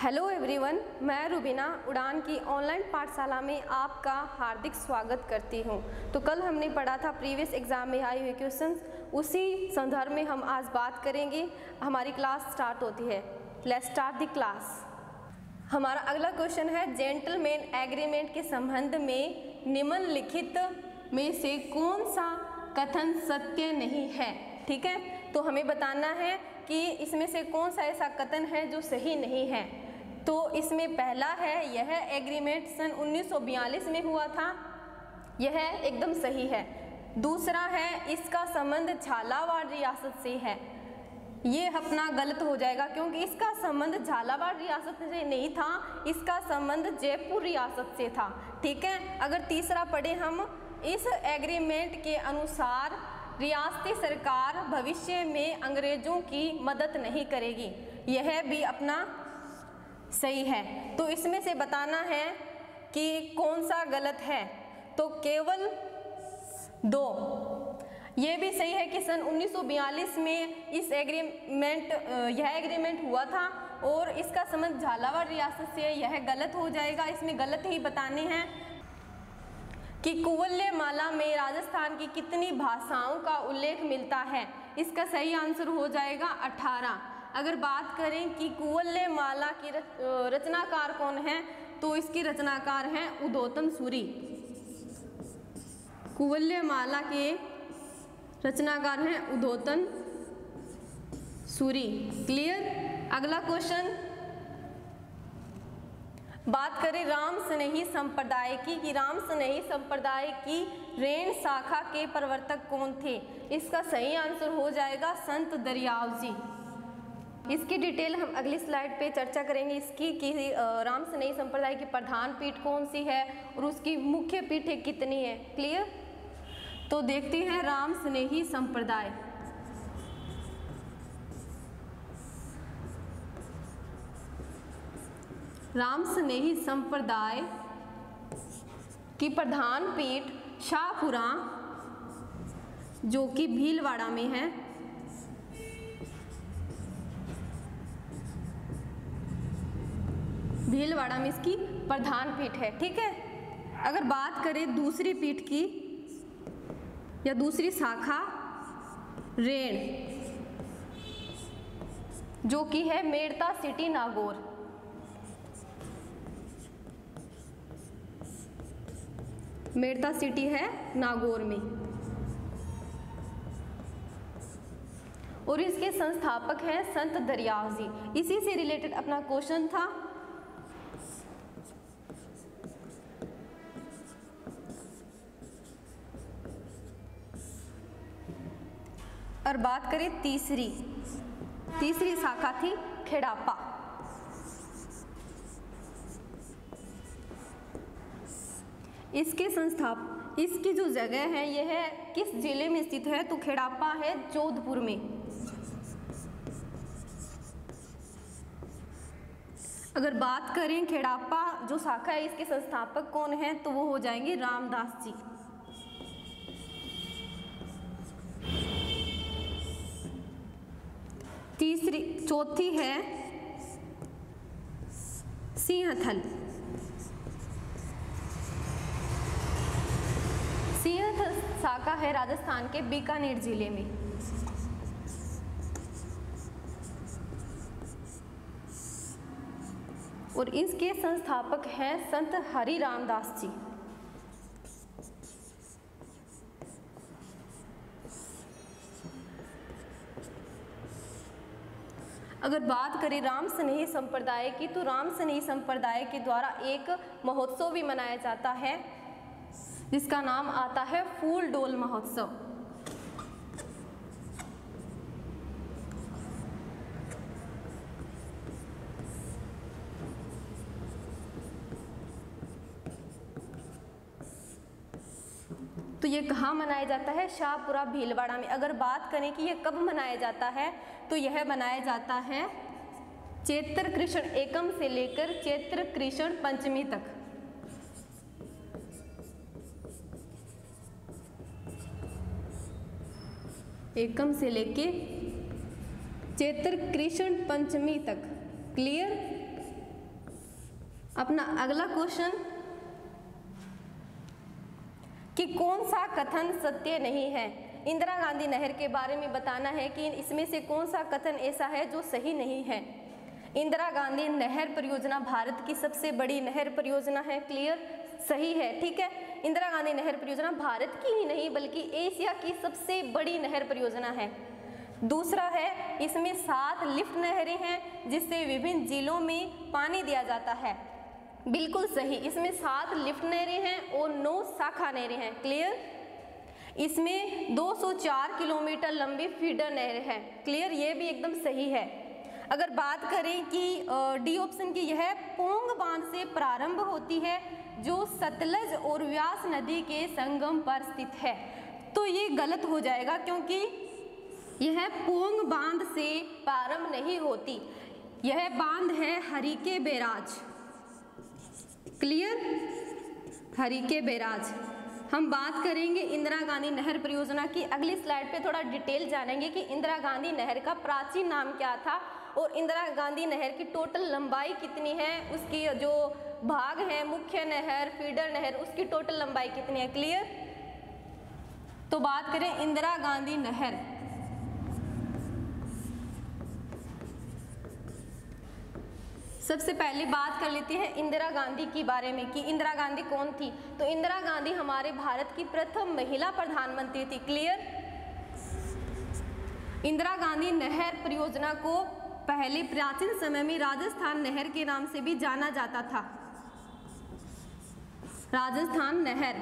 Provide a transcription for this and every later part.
Hello everyone, मैं रुबीना उड़ान की ऑनलाइन पाठशाला में आपका हार्दिक स्वागत करती हूं। तो कल हमने पढ़ा था प्रीवियस एग्ज़ाम में आए हुए क्वेश्चंस, उसी संदर्भ में हम आज बात करेंगे। हमारी क्लास स्टार्ट होती है। Let's start the class. हमारा अगला क्वेश्चन है, जेंटलमैन एग्रीमेंट के संबंध में निम्नलिखित में से कौन सा कथन सत्य नहीं है। ठीक है, तो हमें बताना है कि इसमें से कौन सा ऐसा कथन है जो सही नहीं है। तो इसमें पहला है, यह एग्रीमेंट सन 1942 में हुआ था, यह एकदम सही है। दूसरा है, इसका संबंध झालावाड़ रियासत से है, ये अपना गलत हो जाएगा क्योंकि इसका संबंध झालावाड़ रियासत से नहीं था, इसका संबंध जयपुर रियासत से था। ठीक है, अगर तीसरा पढ़े हम, इस एग्रीमेंट के अनुसार रियासती सरकार भविष्य में अंग्रेजों की मदद नहीं करेगी, यह भी अपना सही है। तो इसमें से बताना है कि कौन सा गलत है, तो केवल दो। ये भी सही है कि सन 1942 में यह एग्रीमेंट हुआ था और इसका संबंध झालावाड़ रियासत से, यह गलत हो जाएगा। इसमें गलत ही बताने हैं कि कुवल्यमाला में राजस्थान की कितनी भाषाओं का उल्लेख मिलता है। इसका सही आंसर हो जाएगा 18। अगर बात करें कि कुवल्यमाला की रचनाकार कौन है, तो इसकी रचनाकार हैं उद्योतन सूरी। कुवल्यमाला के रचनाकार हैं उद्योतन सूरी। क्लियर। अगला क्वेश्चन, बात करें राम स्नेही संप्रदाय की, कि राम स्नेही संप्रदाय की रेण शाखा के प्रवर्तक कौन थे। इसका सही आंसर हो जाएगा संत दरियाव जी। इसकी डिटेल हम अगली स्लाइड पे चर्चा करेंगे इसकी, कि राम स्नेही संप्रदाय की प्रधान पीठ कौन सी है और उसकी मुख्य पीठें कितनी है। क्लियर। तो देखते हैं राम स्नेही संप्रदाय। राम स्नेही संप्रदाय की प्रधान पीठ शाहपुरा, जो कि भीलवाड़ा में है। भीलवाड़ा में इसकी प्रधान पीठ है। ठीक है। अगर बात करें दूसरी पीठ की या दूसरी शाखा, रेण, जो कि है मेड़ता सिटी नागौर। मेड़ता सिटी है नागौर में, और इसके संस्थापक हैं संत दरियाव जी। इसी से रिलेटेड अपना क्वेश्चन था। और बात करें तीसरी शाखा थी खेड़ापा। इसकी जो जगह है यह किस जिले में स्थित है, तो खेड़ापा है जोधपुर में। अगर बात करें खेड़ापा जो शाखा है, इसके संस्थापक कौन है, तो वो हो जाएंगे रामदास जी। चौथी है सिंहथल। सिंहथल शाखा है राजस्थान के बीकानेर जिले में। और इसके संस्थापक हैं संत हरि रामदास जी। अगर बात करें राम स्नेही संप्रदाय की, तो राम स्नेही संप्रदाय के द्वारा एक महोत्सव भी मनाया जाता है जिसका नाम आता है फूल डोल महोत्सव। तो ये कहाँ मनाया जाता है, शाहपुरा भीलवाड़ा में। अगर बात करें कि ये कब मनाया जाता है, तो यह मनाया जाता है चैत्र कृष्ण एकम से लेकर चैत्र कृष्ण पंचमी तक। एकम से लेके चैत्र कृष्ण पंचमी तक। क्लियर। अपना अगला क्वेश्चन कि कौन सा कथन सत्य नहीं है। इंदिरा गांधी नहर के बारे में बताना है कि इसमें से कौन सा कथन ऐसा है जो सही नहीं है। इंदिरा गांधी नहर परियोजना भारत की सबसे बड़ी नहर परियोजना है। क्लियर, सही है, ठीक है। इंदिरा गांधी नहर परियोजना भारत की ही नहीं बल्कि एशिया की सबसे बड़ी नहर परियोजना है। दूसरा है, इसमें 7 लिफ्ट नहरें हैं जिससे विभिन्न जिलों में पानी दिया जाता है। बिल्कुल सही, इसमें 7 लिफ्ट नहरें हैं और 9 शाखा नहरें हैं। क्लियर, इसमें 204 किलोमीटर लंबी फीडर नहर है। क्लियर, ये भी एकदम सही है। अगर बात करें कि डी ऑप्शन की, यह पोंग बांध से प्रारंभ होती है जो सतलज और व्यास नदी के संगम पर स्थित है, तो ये गलत हो जाएगा क्योंकि यह पोंग बांध से प्रारंभ नहीं होती, यह बांध है Harike barrage. Clear, Harike barrage. हम बात करेंगे इंदिरा गांधी नहर परियोजना की। अगली स्लाइड पे थोड़ा डिटेल जानेंगे कि इंदिरा गांधी नहर का प्राचीन नाम क्या था और इंदिरा गांधी नहर की टोटल लंबाई कितनी है, उसकी जो भाग है, मुख्य नहर, फीडर नहर, उसकी टोटल लंबाई कितनी है। क्लियर, तो बात करें इंदिरा गांधी नहर। सबसे पहले बात कर लेते हैं इंदिरा गांधी के बारे में कि इंदिरा गांधी कौन थी। तो इंदिरा गांधी हमारे भारत की प्रथम महिला प्रधानमंत्री थी। क्लियर, इंदिरा गांधी नहर परियोजना को पहले प्राचीन समय में राजस्थान नहर के नाम से भी जाना जाता था। राजस्थान नहर।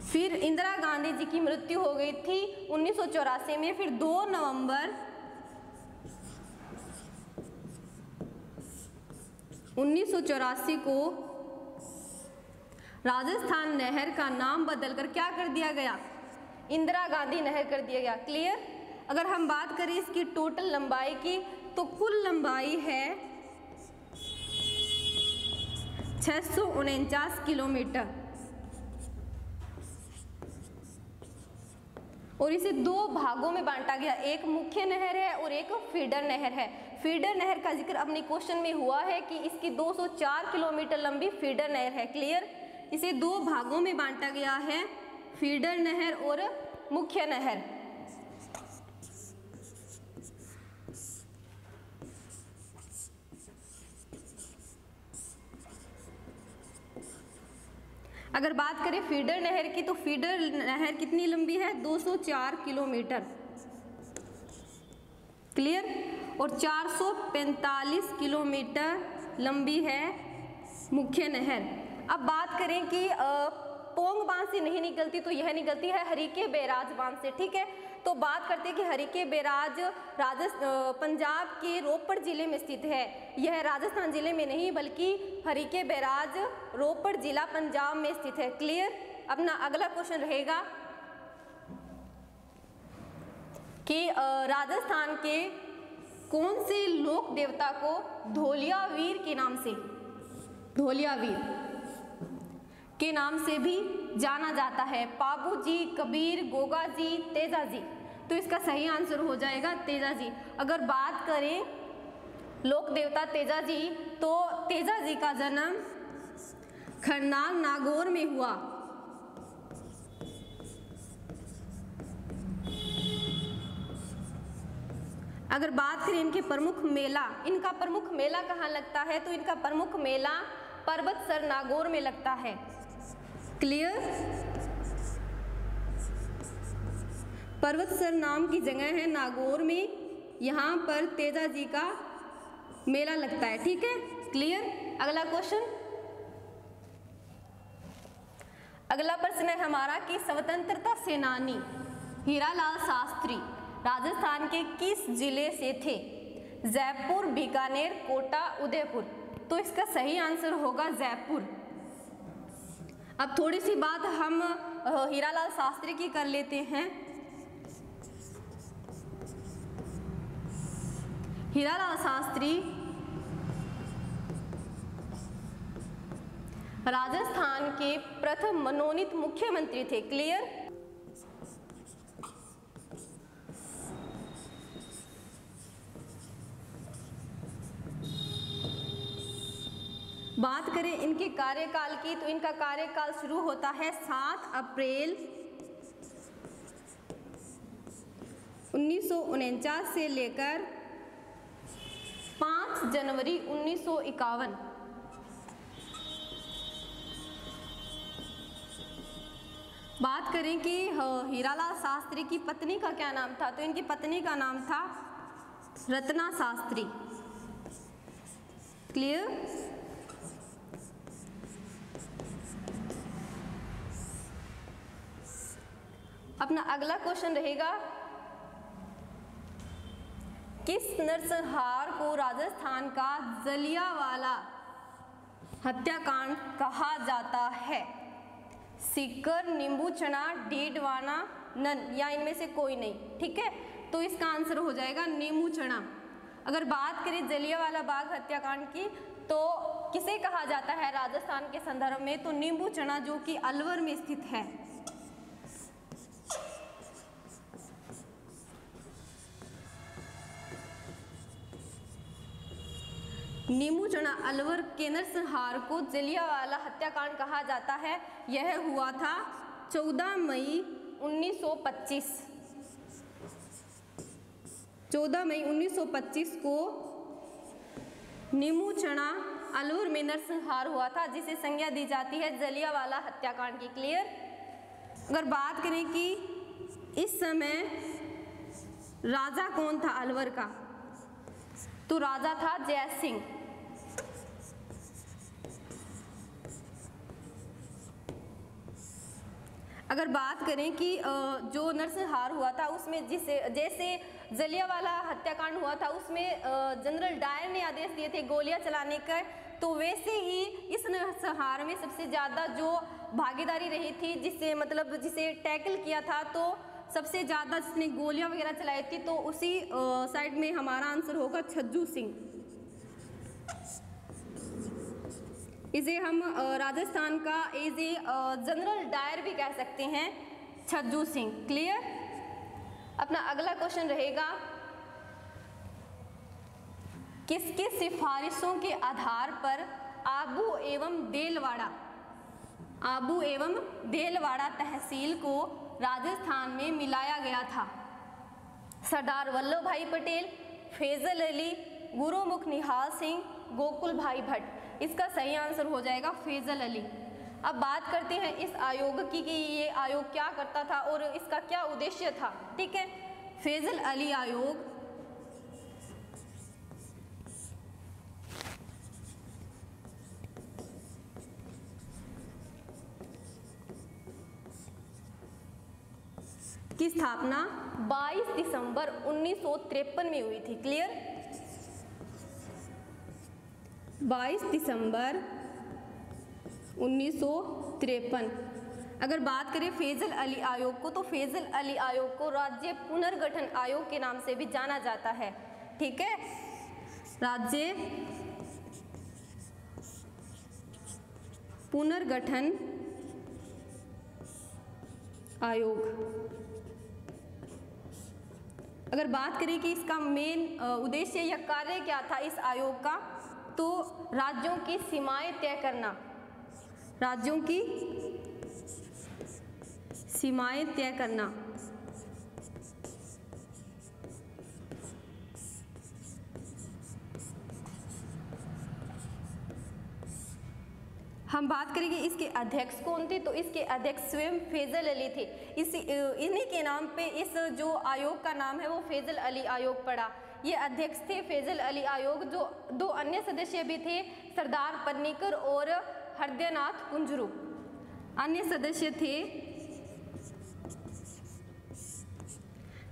फिर इंदिरा गांधी जी की मृत्यु हो गई थी 1984 में। फिर 2 नवंबर 1984 को राजस्थान नहर का नाम बदलकर क्या कर दिया गया, इंदिरा गांधी नहर कर दिया गया। क्लियर, अगर हम बात करें इसकी टोटल लंबाई की तो कुल लंबाई है 649 किलोमीटर और इसे 2 भागों में बांटा गया, एक मुख्य नहर है और एक फीडर नहर है। फीडर नहर का जिक्र अपने क्वेश्चन में हुआ है कि इसकी 204 किलोमीटर लंबी फीडर नहर है। क्लियर, इसे 2 भागों में बांटा गया है, फीडर नहर और मुख्य नहर। अगर बात करें फीडर नहर की तो फीडर नहर कितनी लंबी है, 204 किलोमीटर। क्लियर, और 445 किलोमीटर लंबी है मुख्य नहर। अब बात करें कि पोंग बांध से नहीं निकलती तो यह निकलती है हरिके बैराज बांध से। ठीक है, तो बात करते हैं कि हरिके बैराज पंजाब के रोपड़ जिले में स्थित है। यह राजस्थान जिले में नहीं बल्कि हरिके बैराज रोपड़ जिला पंजाब में स्थित है। क्लियर, अपना अगला क्वेश्चन रहेगा कि राजस्थान के कौन से लोक देवता को धोलियावीर के नाम से, धोलियावीर के नाम से भी जाना जाता है। पाबू जी, कबीर, गोगा जी, तेजा जी। तो इसका सही आंसर हो जाएगा तेजा जी। अगर बात करें लोक देवता तेजा जी तो तेजा जी का जन्म खरनाल नागौर में हुआ। अगर बात करें इनके प्रमुख मेला, इनका प्रमुख मेला कहाँ लगता है, तो इनका प्रमुख मेला पर्वतसर नागौर में लगता है। क्लियर, पर्वतसर नाम की जगह है नागौर में, यहाँ पर तेजा जी का मेला लगता है। ठीक है, क्लियर। अगला क्वेश्चन, अगला प्रश्न है हमारा कि स्वतंत्रता सेनानी हीरालाल शास्त्री राजस्थान के किस जिले से थे? जयपुर, बीकानेर, कोटा, उदयपुर। तो इसका सही आंसर होगा जयपुर। अब थोड़ी सी बात हम हीरालाल शास्त्री की कर लेते हैं। हीरालाल शास्त्री राजस्थान के प्रथम मनोनीत मुख्यमंत्री थे। क्लियर, बात करें इनके कार्यकाल की तो इनका कार्यकाल शुरू होता है 7 अप्रैल 1949 से लेकर 5 जनवरी 1951। बात करें कि हीरालाल शास्त्री की पत्नी का क्या नाम था, तो इनकी पत्नी का नाम था रत्ना शास्त्री। क्लियर? अपना अगला क्वेश्चन रहेगा, किस नरसंहार को राजस्थान का जलियांवाला हत्याकांड कहा जाता है? सीकर, नींबू चढ़ा, डीडवाना, नन, या इनमें से कोई नहीं। ठीक है, तो इसका आंसर हो जाएगा नींबू चढ़ा। अगर बात करें जलियांवाला बाग हत्याकांड की तो किसे कहा जाता है राजस्थान के संदर्भ में, तो नींबू चढ़ा जो कि अलवर में स्थित है। नींबू चढ़ा अलवर के नरसंहार को जलियांवाला हत्याकांड कहा जाता है। यह हुआ था 14 मई 1925। 14 मई 1925 को नींबू चढ़ा अलवर में नरसंहार हुआ था, जिसे संज्ञा दी जाती है जलियांवाला हत्याकांड की। क्लियर? अगर बात करें कि इस समय राजा कौन था अलवर का, तो राजा था जय सिंह। अगर बात करें कि जो नरसंहार हुआ था उसमें जैसे जलियांवाला हत्याकांड हुआ था उसमें जनरल डायर ने आदेश दिए थे गोलियां चलाने का, तो वैसे ही इस नरसंहार में सबसे ज़्यादा जो भागीदारी रही थी, जिसे टैकल किया था, तो सबसे ज़्यादा जिसने गोलियां वगैरह चलाई थी, तो उसी साइड में हमारा आंसर होगा छज्जू सिंह। इसे हम राजस्थान का एज ए जनरल डायर भी कह सकते हैं, छज्जू सिंह। क्लियर? अपना अगला क्वेश्चन रहेगा, किसके सिफारिशों के आधार पर आबू एवं देलवाड़ा तहसील को राजस्थान में मिलाया गया था? सरदार वल्लभ भाई पटेल, फैजल अली, गुरुमुख निहाल सिंह, गोकुल भाई भट्ट। इसका सही आंसर हो जाएगा फैजल अली। अब बात करते हैं इस आयोग की कि ये आयोग क्या करता था और इसका क्या उद्देश्य था। ठीक है, फैजल अली आयोग की स्थापना 22 दिसंबर 1953 में हुई थी। क्लियर? 22 दिसंबर 1953। अगर बात करें फैजल अली आयोग को, तो फैजल अली आयोग को राज्य पुनर्गठन आयोग के नाम से भी जाना जाता है। ठीक है, राज्य पुनर्गठन आयोग। अगर बात करें कि इसका मेन उद्देश्य या कार्य क्या था इस आयोग का, तो राज्यों की सीमाएं तय करना, राज्यों की सीमाएं तय करना। हम बात करेंगे इसके अध्यक्ष कौन थे, तो इसके अध्यक्ष स्वयं फैजल अली थे। इन्हीं के नाम पे इस जो आयोग का नाम है वो फैजल अली आयोग पड़ा। ये अध्यक्ष थे फैजल अली आयोग। जो दो अन्य सदस्य भी थे, सरदार पन्नीकर और हृदयनाथ कुंजरू। अन्य सदस्य थे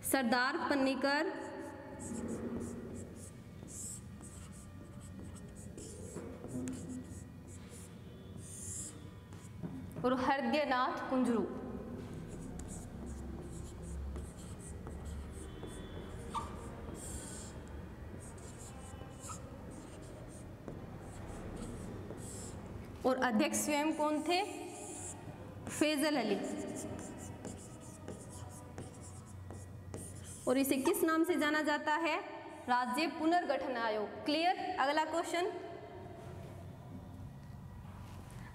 सरदार पन्नीकर और हृदयनाथ कुंजरू। और अध्यक्ष स्वयं कौन थे? फैजल अली। और इसे किस नाम से जाना जाता है? राज्य पुनर्गठन आयोग। क्लियर? अगला क्वेश्चन,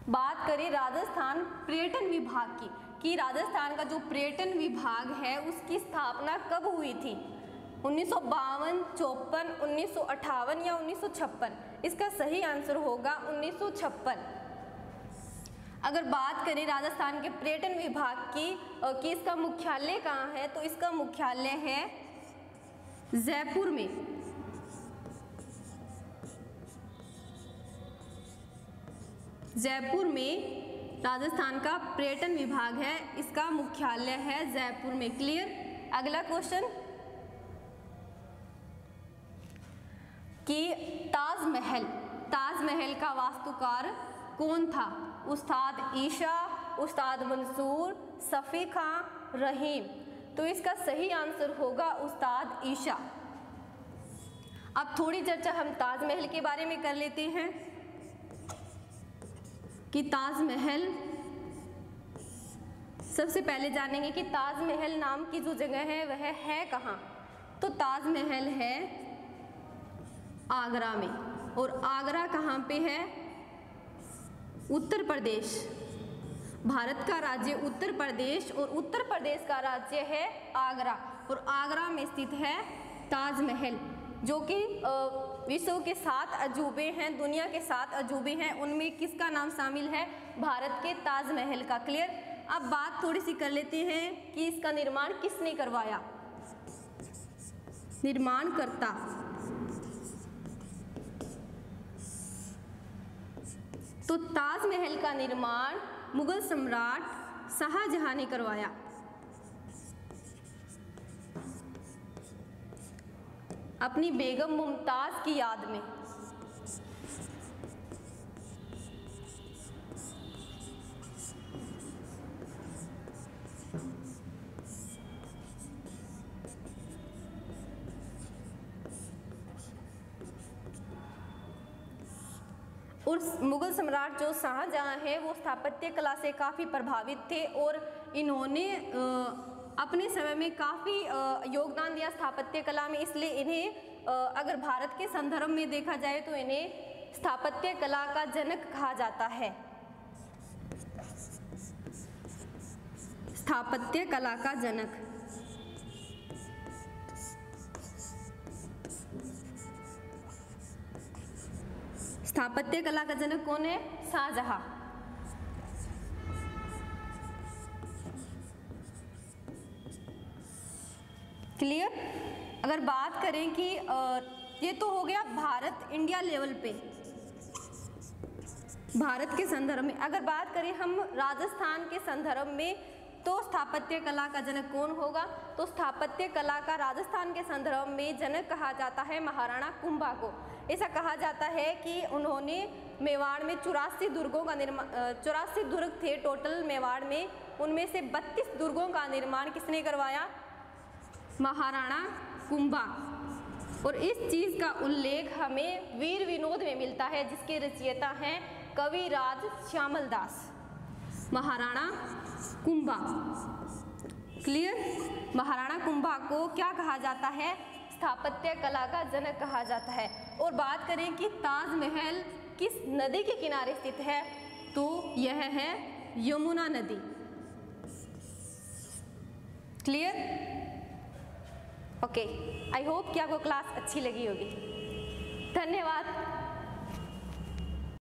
बात करें राजस्थान पर्यटन विभाग की कि राजस्थान का जो पर्यटन विभाग है उसकी स्थापना कब हुई थी, 1952, 54, 1958 या 1956? इसका सही आंसर होगा 1956। अगर बात करें राजस्थान के पर्यटन विभाग की कि इसका मुख्यालय कहाँ है, तो इसका मुख्यालय है जयपुर में। जयपुर में राजस्थान का पर्यटन विभाग है, इसका मुख्यालय है जयपुर में। क्लियर। अगला क्वेश्चन कि ताजमहल का वास्तुकार कौन था? उस्ताद ईशा, उस्ताद मंसूर, सफ़ी खां, रहीम? तो इसका सही आंसर होगा उस्ताद ईशा। अब थोड़ी चर्चा हम ताजमहल के बारे में कर लेते हैं कि ताजमहल, सबसे पहले जानेंगे कि ताजमहल नाम की जो जगह है वह है कहाँ। तो ताजमहल है आगरा में, और आगरा कहाँ पे है? उत्तर प्रदेश। भारत का राज्य उत्तर प्रदेश और उत्तर प्रदेश का राज्य है आगरा, और आगरा में स्थित है ताजमहल, जो कि विश्व के 7 अजूबे हैं, दुनिया के 7 अजूबे हैं, उनमें किसका नाम शामिल है? भारत के ताजमहल का। क्लियर। अब बात थोड़ी सी कर लेते हैं कि इसका निर्माण किसने करवाया। निर्माणकर्ता तो ताजमहल का निर्माण मुगल सम्राट शाहजहां ने करवाया। अपनी बेगम मुमताज की याद में। और मुगल सम्राट जो शाहजहां है वो स्थापत्य कला से काफ़ी प्रभावित थे, और इन्होंने अपने समय में काफ़ी योगदान दिया स्थापत्य कला में, इसलिए इन्हें अगर भारत के संदर्भ में देखा जाए तो इन्हें स्थापत्य कला का जनक कहा जाता है। स्थापत्य कला का जनक। स्थापत्य कला का जनक कौन है? शाहजहां। क्लियर। अगर बात करें कि ये तो हो गया भारत इंडिया लेवल पे, भारत के संदर्भ में। अगर बात करें हम राजस्थान के संदर्भ में, तो स्थापत्य कला का जनक कौन होगा? तो स्थापत्य कला का राजस्थान के संदर्भ में जनक कहा जाता है महाराणा कुंभा को। ऐसा कहा जाता है कि उन्होंने मेवाड़ में 84 दुर्गों का निर्माण, 84 दुर्ग थे टोटल मेवाड़ में, उनमें से 32 दुर्गों का निर्माण किसने करवाया? महाराणा कुंभा। और इस चीज़ का उल्लेख हमें वीर विनोद में मिलता है, जिसके रचयिता हैं कविराज श्यामल दास। महाराणा कुंभा। क्लियर। महाराणा कुंभा को क्या कहा जाता है? स्थापत्य कला का जनक कहा जाता है। और बात करें कि ताजमहल किस नदी के किनारे स्थित है, तो यह है यमुना नदी। क्लियर। ओके, आई होप कि आपको क्लास अच्छी लगी होगी। धन्यवाद।